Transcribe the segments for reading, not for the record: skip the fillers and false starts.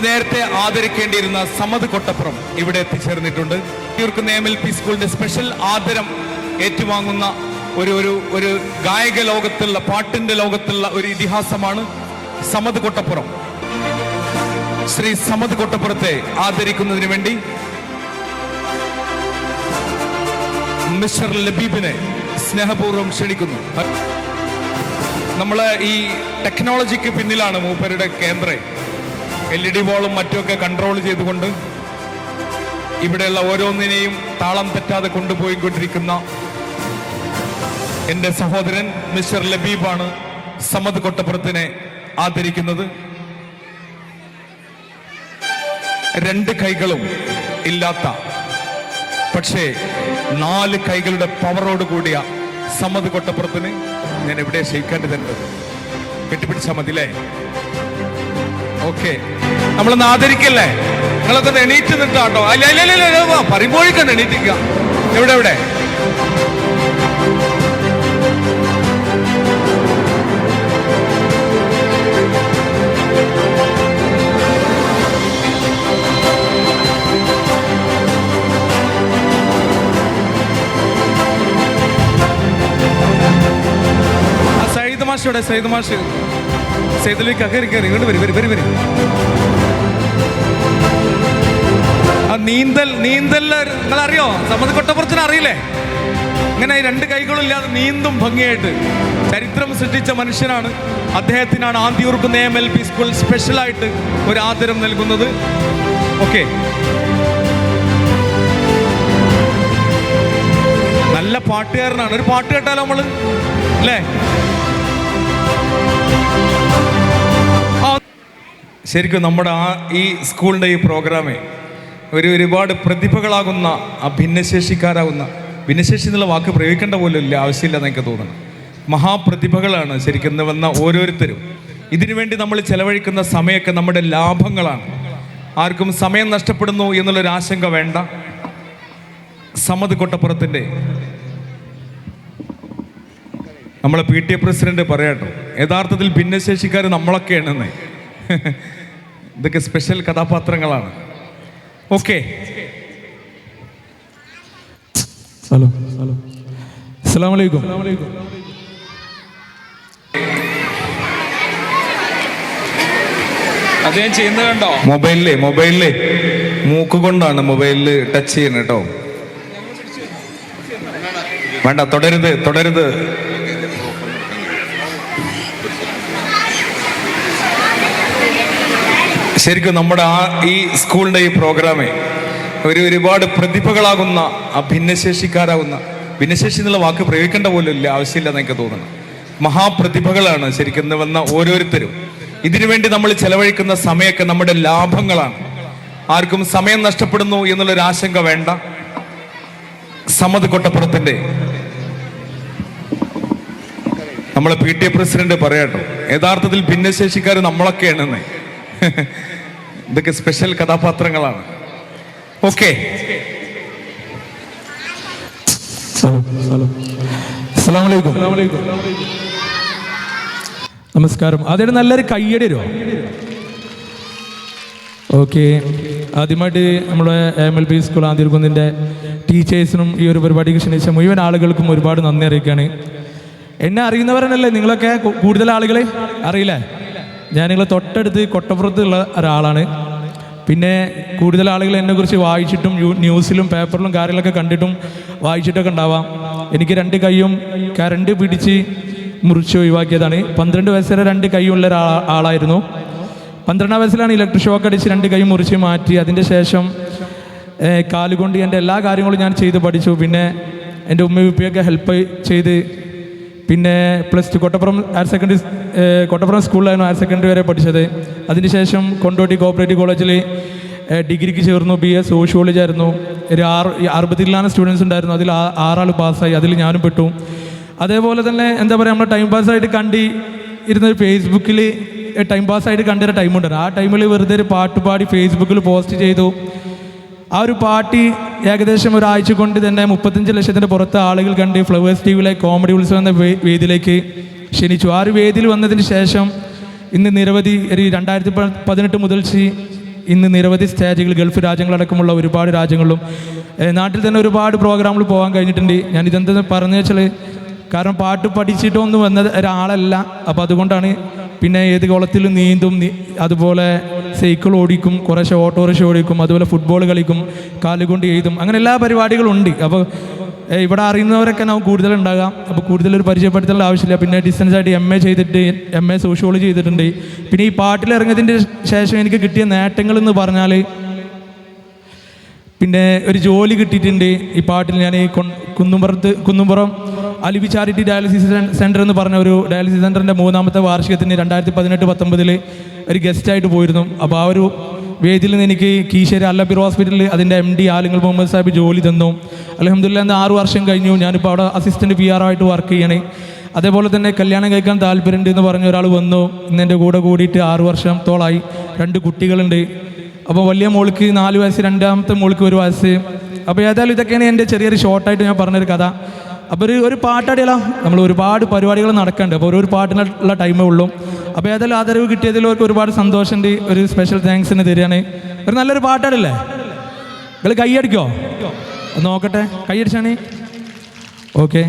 നേരത്തെ ആദരിക്കേണ്ടിയിരുന്ന സമദ് കൊട്ടപ്പുറം ഇവിടെ എത്തിച്ചേർന്നിട്ടുണ്ട്. ഇവർക്ക് MLP സ്കൂളിന്റെ സ്പെഷ്യൽ ആദരം ഏറ്റുവാങ്ങുന്ന ഒരു ഗായക ലോകത്തുള്ള, പാട്ടിന്റെ ലോകത്തുള്ള ഒരു ഇതിഹാസമാണ് സമദ് കൊട്ടപ്പുറം. ശ്രീ സമദ് കൊട്ടപ്പുറത്തെ ആദരിക്കുന്നതിന് വേണ്ടി മിസ്റ്റർ ലബീബിനെ സ്നേഹപൂർവ്വം ക്ഷണിക്കുന്നു. നമ്മള് ഈ ടെക്നോളജിക്ക് പിന്നിലാണ് മൂപ്പരുടെ കേന്ദ്രം. LED ബോളും മറ്റുമൊക്കെ കൺട്രോൾ ചെയ്തുകൊണ്ട് ഇവിടെയുള്ള ഓരോന്നിനെയും താളം തെറ്റാതെ കൊണ്ടുപോയിക്കൊണ്ടിരിക്കുന്ന എൻ്റെ സഹോദരൻ മിസ്റ്റർ ലബീബാണ് സമദ് കൊട്ടപ്പുറത്തിനെ ആദരിക്കുന്നത്. 2 കൈകളും ഇല്ലാത്ത, പക്ഷേ 4 കൈകളുടെ പവറോട് കൂടിയ സമദ് കൊട്ടപ്പുറത്തിന് ഞാൻ എവിടെ ക്ഷയിക്കേണ്ടതുണ്ട്? കെട്ടിപ്പിടിച്ചാൽ മതില്ലേ? ഓക്കെ, നമ്മളൊന്ന് ആദരിക്കല്ലേ? നിങ്ങളൊക്കെ ഒന്ന് എണീറ്റ് നിൽക്കാട്ടോ. അല്ല പറയുമ്പോഴേക്കാണ് എണീറ്റിക്കുക. എവിടെ സയ്യിദ് മാഷോടെ? സയ്യിദ് മാഷ് സൈദിലേക്ക് കയറി ഇങ്ങോട്ട് വരും. ആ നീന്തൽ നിങ്ങളറിയോ? സമദ് കൊട്ടപ്പുറത്തിന് അറിയില്ലേ? ഇങ്ങനെ 2 കൈകളും ഇല്ലാതെ നീന്തും ഭംഗിയായിട്ട് ചരിത്രം സൃഷ്ടിച്ച മനുഷ്യനാണ്. അദ്ദേഹത്തിനാണ് ആന്തിയൂർക്കുന്ന MLP സ്കൂൾ സ്പെഷ്യലായിട്ട് ഒരു ആദരം നൽകുന്നത്. ഓക്കെ, നല്ല പാട്ടുകാരനാണ്. ഒരു പാട്ട് കേട്ടാലോ നമ്മള്, അല്ലേ? ശരിക്കും നമ്മുടെ ഈ സ്കൂളിൻ്റെ ഈ പ്രോഗ്രാമേ ഒരുപാട് പ്രതിഭകളാകുന്ന, ഭിന്നശേഷിക്കാരാകുന്ന, ഭിന്നശേഷി എന്നുള്ള വാക്ക് പ്രയോഗിക്കേണ്ട പോലും ഇല്ല, ആവശ്യമില്ലെന്ന് എനിക്ക് തോന്നുന്നു. മഹാപ്രതിഭകളാണ് ശരിക്കും വന്ന ഓരോരുത്തരും. ഇതിനുവേണ്ടി നമ്മൾ ചെലവഴിക്കുന്ന സമയമൊക്കെ നമ്മുടെ ലാഭങ്ങളാണ്. ആർക്കും സമയം നഷ്ടപ്പെടുന്നു എന്നുള്ളൊരു ആശങ്ക വേണ്ട. സമദ് കൊട്ടപ്പുറത്തിൻ്റെ നമ്മളെ PTA പ്രസിഡന്റ് പറയാട്ടോ, യഥാർത്ഥത്തിൽ ഭിന്നശേഷിക്കാർ നമ്മളൊക്കെയാണെന്ന്. ഇതൊക്കെ സ്പെഷ്യൽ കഥാപാത്രങ്ങളാണ്. ഓക്കെ, ഹലോ അസ്സലാമു അലൈക്കും. അദ്ദേഹം ചെയ്യുന്നത് കണ്ടോ? മൊബൈലില് മൂക്ക് കൊണ്ടാണ് മൊബൈലിൽ ടച്ച് ചെയ്യുന്നത് കേട്ടോ. വേണ്ട, തുടരുത്. ശരിക്കും നമ്മുടെ ഈ സ്കൂളിൻ്റെ ഈ പ്രോഗ്രാമേ ഒരുപാട് പ്രതിഭകളാകുന്ന, ഭിന്നശേഷിക്കാരാകുന്ന, ഭിന്നശേഷി എന്നുള്ള വാക്ക് പ്രയോഗിക്കേണ്ട പോലും ഇല്ല, ആവശ്യമില്ലെന്ന് എനിക്ക് തോന്നുന്നു. മഹാപ്രതിഭകളാണ് ശരിക്കും വന്ന ഓരോരുത്തരും. ഇതിനുവേണ്ടി നമ്മൾ ചെലവഴിക്കുന്ന സമയമൊക്കെ നമ്മുടെ ലാഭങ്ങളാണ്. ആർക്കും സമയം നഷ്ടപ്പെടുന്നു എന്നുള്ളൊരു ആശങ്ക വേണ്ട. സമദ് കൊട്ടപ്പുറത്തിൻ്റെ നമ്മളെ PTA പ്രസിഡന്റ് പറയാട്ടോ, യഥാർത്ഥത്തിൽ ഭിന്നശേഷിക്കാർ നമ്മളൊക്കെയാണെന്ന്. ഇതൊക്കെ സ്പെഷ്യൽ കഥാപാത്രങ്ങളാണ്. ഓക്കെ, അസ്സലാമു അലൈക്കും. നമസ്കാരം. അതിന് നല്ലൊരു കയ്യടി വരുമോ? ഓക്കെ, ആദ്യമായിട്ട് നമ്മുടെ MLP സ്കൂൾ ആന്തിയൂർക്കുന്നിൻ്റെ ടീച്ചേഴ്സിനും ഈ ഒരു പരിപാടിക്ക് ക്ഷണിച്ച മുഴുവൻ ആളുകൾക്കും ഒരുപാട് നന്ദി അറിയിക്കുകയാണ്. എന്നെ അറിയുന്നവരനല്ലേ നിങ്ങളൊക്കെ? കൂടുതൽ ആളുകളെ അറിയില്ലേ? ഞാൻ നിങ്ങളെ തൊട്ടടുത്ത് കൊട്ടപ്പുറത്തുള്ള ഒരാളാണ്. പിന്നെ കൂടുതൽ ആളുകൾ എന്നെക്കുറിച്ച് വായിച്ചിട്ടും ന്യൂസിലും പേപ്പറിലും കാര്യങ്ങളൊക്കെ കണ്ടിട്ടും വായിച്ചിട്ടൊക്കെ ഉണ്ടാവാം. എനിക്ക് 2 കൈയും കരണ്ട് പിടിച്ച് മുറിച്ച് ഒഴിവാക്കിയതാണ്. 12 വയസ്സ് വരെ 2 കൈയുള്ള ഒരാളായിരുന്നു. 12ാം വയസ്സിലാണ് ഇലക്ട്രിക് ഷോക്ക് അടിച്ച് 2 കൈ മുറിച്ച് മാറ്റി. അതിൻ്റെ ശേഷം കാലുകൊണ്ട് എൻ്റെ എല്ലാ കാര്യങ്ങളും ഞാൻ ചെയ്ത് പഠിച്ചു. പിന്നെ എൻ്റെ ഉമ്മയും ഉപ്പയൊക്കെ ഹെൽപ്പ് ചെയ്ത് പിന്നെ +2 കൊട്ടപ്പുറം സ്കൂളിലായിരുന്നു ഹയർ സെക്കൻഡറി വരെ പഠിച്ചത്. അതിനുശേഷം കൊണ്ടോട്ടി കോപ്പറേറ്റീവ് കോളേജിൽ ഡിഗ്രിക്ക് ചേർന്നു. BA സോഷ്യോളജി ആയിരുന്നു. 64 സ്റ്റുഡൻസ് ഉണ്ടായിരുന്നു. അതിൽ 6 ആൾ പാസ്സായി. അതിൽ ഞാനും പെട്ടു. അതേപോലെ തന്നെ എന്താ പറയുക, നമ്മൾ ടൈം പാസ്സായിട്ട് ഇരുന്ന ഫേസ്ബുക്കിൽ ടൈം പാസ്സായിട്ട് കണ്ടൊരു ടൈമുണ്ടായിരുന്നു. ആ ടൈമിൽ വെറുതെ ഒരു പാട്ട് പാടി ഫേസ്ബുക്കിൽ പോസ്റ്റ് ചെയ്തു. ആ ഒരു പാട്ട് ഏകദേശം ഒരാഴ്ച കൊണ്ട് തന്നെ 35 ലക്ഷത്തിൻ്റെ പുറത്ത് ആളുകൾ കണ്ട് ഫ്ലവേഴ്സ് TVയിലെ കോമഡി ഉത്സവം എന്ന വേദിയിലേക്ക് ക്ഷണിച്ചു. ആ ഒരു വേദിയിൽ വന്നതിന് ശേഷം ഇന്ന് നിരവധി 2018 മുതൽ ഇന്ന് നിരവധി സ്റ്റേജുകൾ ഗൾഫ് രാജ്യങ്ങളടക്കമുള്ള ഒരുപാട് രാജ്യങ്ങളിലും നാട്ടിൽ തന്നെ ഒരുപാട് പ്രോഗ്രാമുകൾ പോകാൻ കഴിഞ്ഞിട്ടുണ്ട്. ഞാനിതെന്തെന്ന് പറഞ്ഞു വെച്ചാൽ കാരണം പാട്ട് പഠിച്ചിട്ടൊന്നും വന്ന ഒരാളല്ല. അപ്പോൾ അതുകൊണ്ടാണ്. പിന്നെ ഏത് കുളത്തിലും നീന്തും, അതുപോലെ സൈക്കിൾ ഓടിക്കും, കുറേശ്ശെ ഓട്ടോറിക്ഷ ഓടിക്കും, അതുപോലെ ഫുട്ബോൾ കളിക്കും, കാലുകൊണ്ട് എഴുതും, അങ്ങനെ എല്ലാ പരിപാടികളും ഉണ്ട്. അപ്പോൾ ഇവിടെ അറിയുന്നവരൊക്കെ നമുക്ക് കൂടുതലുണ്ടാകാം. അപ്പോൾ കൂടുതലൊരു പരിചയപ്പെടുത്തേണ്ട ആവശ്യമില്ല. പിന്നെ ഡിസ്റ്റൻസായിട്ട് MA ചെയ്തിട്ട് MA സോഷ്യോളജി ചെയ്തിട്ടുണ്ട്. പിന്നെ ഈ പാട്ടിലിറങ്ങിയതിൻ്റെ ശേഷം എനിക്ക് കിട്ടിയ നേട്ടങ്ങളെന്ന് പറഞ്ഞാൽ പിന്നെ ഒരു ജോലി കിട്ടിയിട്ടുണ്ട് ഈ പാട്ടിൽ. ഞാൻ ഈ കുന്നുംപുറം അലിവി ചാരിറ്റി ഡയാലിസിസ് സെൻറ്റർ എന്ന് പറഞ്ഞ ഒരു ഡയാലിസിസ് സെൻറ്ററിൻ്റെ 3ാമത്തെ വാർഷികത്തിന് 2018-19 ഒരു ഗസ്റ്റായിട്ട് പോയിരുന്നു. അപ്പോൾ ആ ഒരു വേദിയിൽ നിന്ന് എനിക്ക് കീശ്ശേരി അല്ലബിർ ഹോസ്പിറ്റലിൽ അതിൻ്റെ MD ആലുങ്ങൽ മുഹമ്മദ് സാഹിബ് ജോലി തന്നു. അൽഹംദുലില്ലാ 6 വർഷം കഴിഞ്ഞു. ഞാനിപ്പോൾ അവിടെ അസിസ്റ്റൻറ്റ് PR ആയിട്ട് വർക്ക് ചെയ്യണേ. അതേപോലെ തന്നെ കല്യാണം കഴിക്കാൻ താല്പര്യമുണ്ട് എന്ന് പറഞ്ഞ ഒരാൾ വന്നു. ഇന്ന് എൻ്റെ കൂടെ കൂടിയിട്ട് 6 വർഷത്തോളായി. 2 കുട്ടികളുണ്ട്. അപ്പോൾ വലിയ മോൾക്ക് 4 വയസ്സ്, 2ാമത്തെ മോൾക്ക് 1 വയസ്സ്. അപ്പോൾ ഏതായാലും ഇതൊക്കെയാണ് എൻ്റെ ചെറിയൊരു ഷോർട്ടായിട്ട് ഞാൻ പറഞ്ഞൊരു കഥ. അപ്പോൾ ഒരു പാട്ടടിയല്ല, നമ്മൾ ഒരുപാട് പരിപാടികൾ നടക്കുന്നുണ്ട്. അപ്പോൾ ഒരു പാട്ടിനുള്ള ടൈമേ ഉള്ളൂ. അപ്പോൾ ഏതായാലും ആദരവ് കിട്ടിയതിലൊക്കെ ഒരുപാട് സന്തോഷമുണ്ട്. ഒരു സ്പെഷ്യൽ താങ്ക്സിന് തരികയാണ്. ഒരു നല്ലൊരു പാട്ടാടല്ലേ? നിങ്ങൾ കൈയടിക്കോ? നോക്കട്ടെ, കൈയടിച്ചാണ്. ഓക്കെ.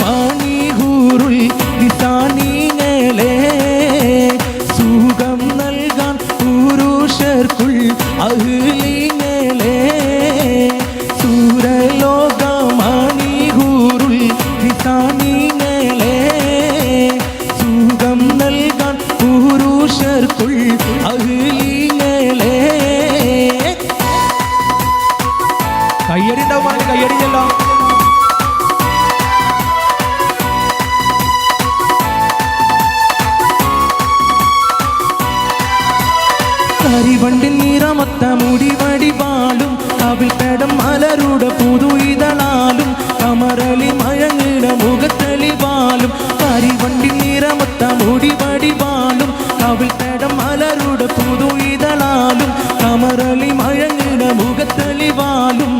സുരലോകമാണിഹൂറുൽ ദിസാനിങ്ങളെ സുഖം നൽകാൻ പുരുഷർക്കുൾ അഹ്ലിങ്ങളെ സുരലോകമാണിഹൂറുൽ ദിസാനിങ്ങളെ സുഖം നൽകാൻ പുരുഷർക്കുൾ അഹ്ലിങ്ങളെ. കയ്യടി ഉണ്ടാവും, കയ്യടിയല്ലോ. കരിവണ്ടിൻ നിറമൊത്ത മുടിവടിവാളും കവിൽ പേടം മലരുടെ പുതുയിതളാലും കമറലി മഴങ്ങിട മുഖത്തെളിവാലും. കരിവണ്ടിൻ നിറമൊത്ത മുടിവടിവാളും കവിൽ പേടം മലരുടെ പുതുയിതളാലും കമറലി മഴങ്ങിട മുഖത്തെളിവാലും.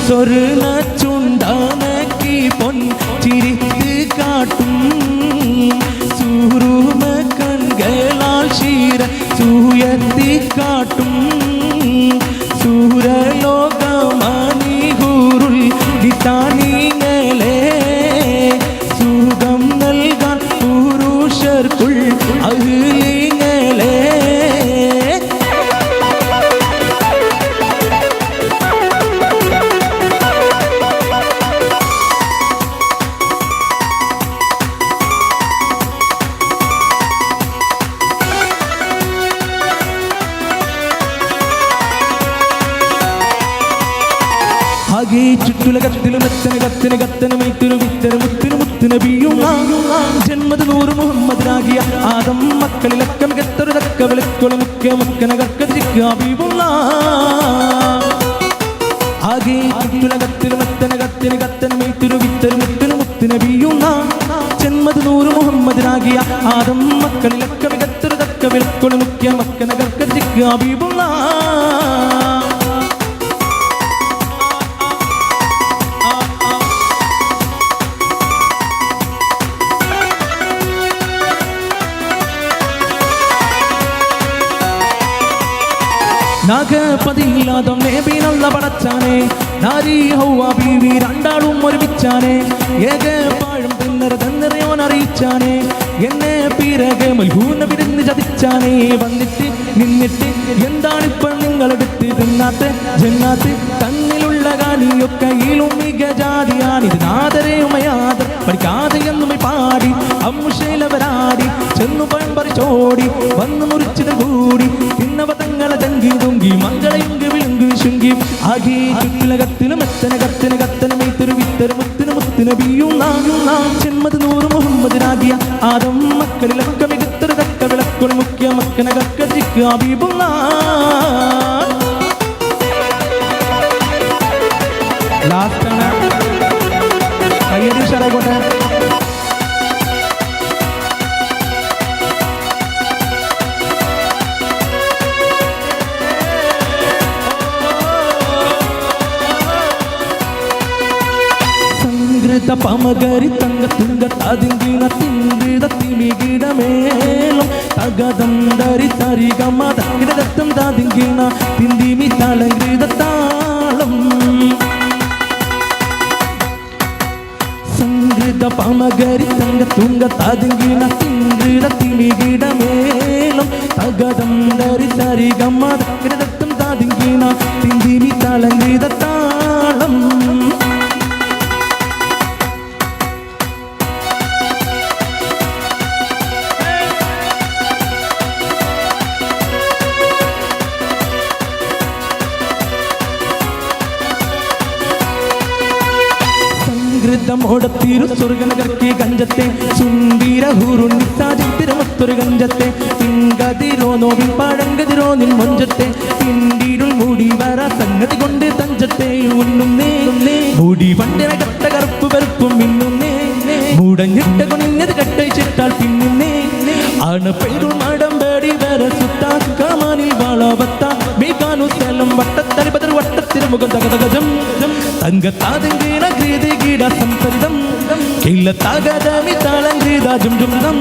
സ്വർണ്ണ ചുണ്ടാനക്കി പൊൻ ചിരിത്ത് കാട്ടും സൂറുമ കൺകളാൽ ക്ഷീര സൂയത്തി കാട്ടും സൂരലോകമാണിഹൂറുൽ ദിസാനിങ്ങളെ സുഖം നൽകാൻ പുരുഷർക്കുൾ അഹ്ലിങ്ങളെ. ആകെ ചുറ്റുലകത്തിലും കത്തന് മൈത്തിനു വിത്തന് മുത്തിനു മുത്തിന ബിയും ജന്മത് 100 മുഹമ്മദിനാകിയ ആദം മക്കളിലക്കം കത്തൊരു തക്ക വിളക്കൊളു മുഖ്യ മുക്കന കർക്കതിരിക്കുക ബീബുള്ള. ആകെ ചുറ്റുലകത്തിലും കത്തന് മൈത്തിനു വിത്തന് മുത്തിനു മുത്തിന ബിയും ജന്മത് 100 മുഹമ്മദിനാകിയ ആദം മക്കളിലക്കം കത്തൊരു തക്ക വിളക്കൊളു മുഖ്യ മുക്കന കർക്കതിരിക്കുക ബീബുള്ള. നാഗപതിയില്ലാതം നേബിനുള്ള പടച്ചാനെ നാരി ഹൗവ ബീവി രണ്ടാളും ഒരുമിച്ചാനെ ഏകപാഴും തിന്നറിയോൻ അറിയിച്ചാനെ എന്നെ പിറകെ മൽഹൂന വിരുന്ന് ചതിച്ചാനെ വന്നിട്ട് നിന്നിട്ട് എന്താണിപ്പോൾ നിങ്ങളെടുത്ത് തിന്നാത്ത ജന്നാത്ത് തന്നിലുള്ള കാലിയൊക്കെ ഈലും മികജാതിയാണിത് നാദരയുമയാദർ പഠിക്കാതെ എന്നും പാടി അമ്മുശയിലവരാടി ചെന്നു പഴമ്പറിച്ചോടി വന്നു മുറിച്ചത് കൂടി തിന്നവ തങ്ങളെ തങ്കി തൊങ്കി മംഗളയുങ്കി വിളുങ്കി ശുങ്കി ആകെ ചുറ്റിലകത്തിലും കത്തന് മെയ്ത്തൊരു വിത്തര് മുത്തിന് മുത്തിന് ബിയും ജന്മത് 100 മുഹമ്മദിനാകിയ ആദം മക്കളിലൊക്കെ മികത്തൊരു തക്ക വിളക്കൊരു വെളിക്കുളി മുഖ്യ മക്കന കക്കജിക്ക് ഹബീബുള്ള ലാസ്റ്റാണ് കയ്യടി ഉഷാറായിക്കോട്ടെ. സംഗൃത പമകരി തങ്ക തുങ്ക താതിങ്കിണ തിങ്കിട തിമികിടമേളം തകതം ധരി തരികമ തകിടത്തം താതിങ്കിണ തിന്തിമി താളങ്കൃത താളം സംഗൃത പമകരി തങ്ക തുങ്ക താതിങ്കിണ തിങ്കിട തിമികിടമേളം തകതം ധരി തരികമ തകിടത്തം താതിങ്കിണ തിന്തിമി താളങ്കൃത താളം ോടത്തിരു സ്വർഗനകർക്കി ഗഞ്ചത്തെ സുന്ദീര ഹൂറുണ്ണിത്താജിത്തിരമത്തൊരു ഗഞ്ചത്തെ തിങ്കതിരോ നോവിൻ പാഴങ്കതിരോ നിൻ മൊഞ്ചത്തെ പിന്നീടുൾ മൂടി വര സംഗതി കൊണ്ട് തഞ്ചത്തെ ഉണ്ണുന്നേ മൂടി വണ്ടിന കട്ട കറുപ്പ് വെറുപ്പും മിന്നുന്നേ മൂടഞ്ഞിട്ട കുണിഞ്ഞത് കട്ടയിച്ചിട്ടാൽ പിന്നുന്നേ ആണ് പേരുൾ മാടമ്പേടി വരെ സുത്താക്കാമാനിൽ വളവത്ത മീകാനു സേലം വട്ടത്തരിപതർ വട്ടത്തിരുമുഖം തകതകജം തങ്കത്താതിങ്കീണ ഗീതി ഗീട സംസരിതം കില്ലത്താകതമി താളം ഗീതാജും ജുംദം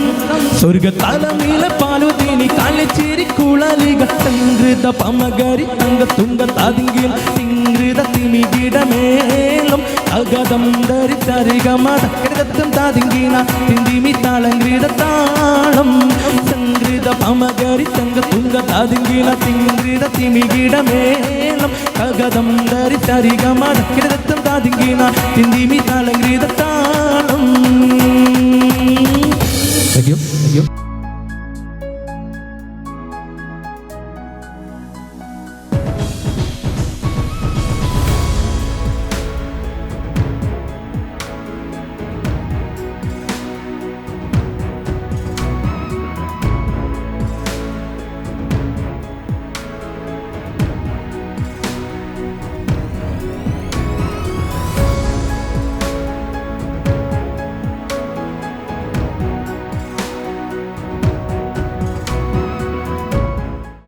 സ്വർഗത്താലമീല പാലുതീനി കാലിച്ചേരി കൂളാലിക സംഗൃത പമകരി തങ്ക തുങ്ക താതിങ്കിൽ തിങ്കൃത തിമികിടമേളം തകതം ധരി തരികമ തകിടത്തം താതിങ്കീണ തിന്തിമി താളം ഗീത താളം സംഗൃത പമകരി തങ്ക തുങ്ക താതിങ്കില തിങ്കൃത തിമികിടമേളം തകതം ധരി തരികമ തകിടത്തം താതിങ്കീണ തിന്തിമി താളം ഗീത താളം. Thank you.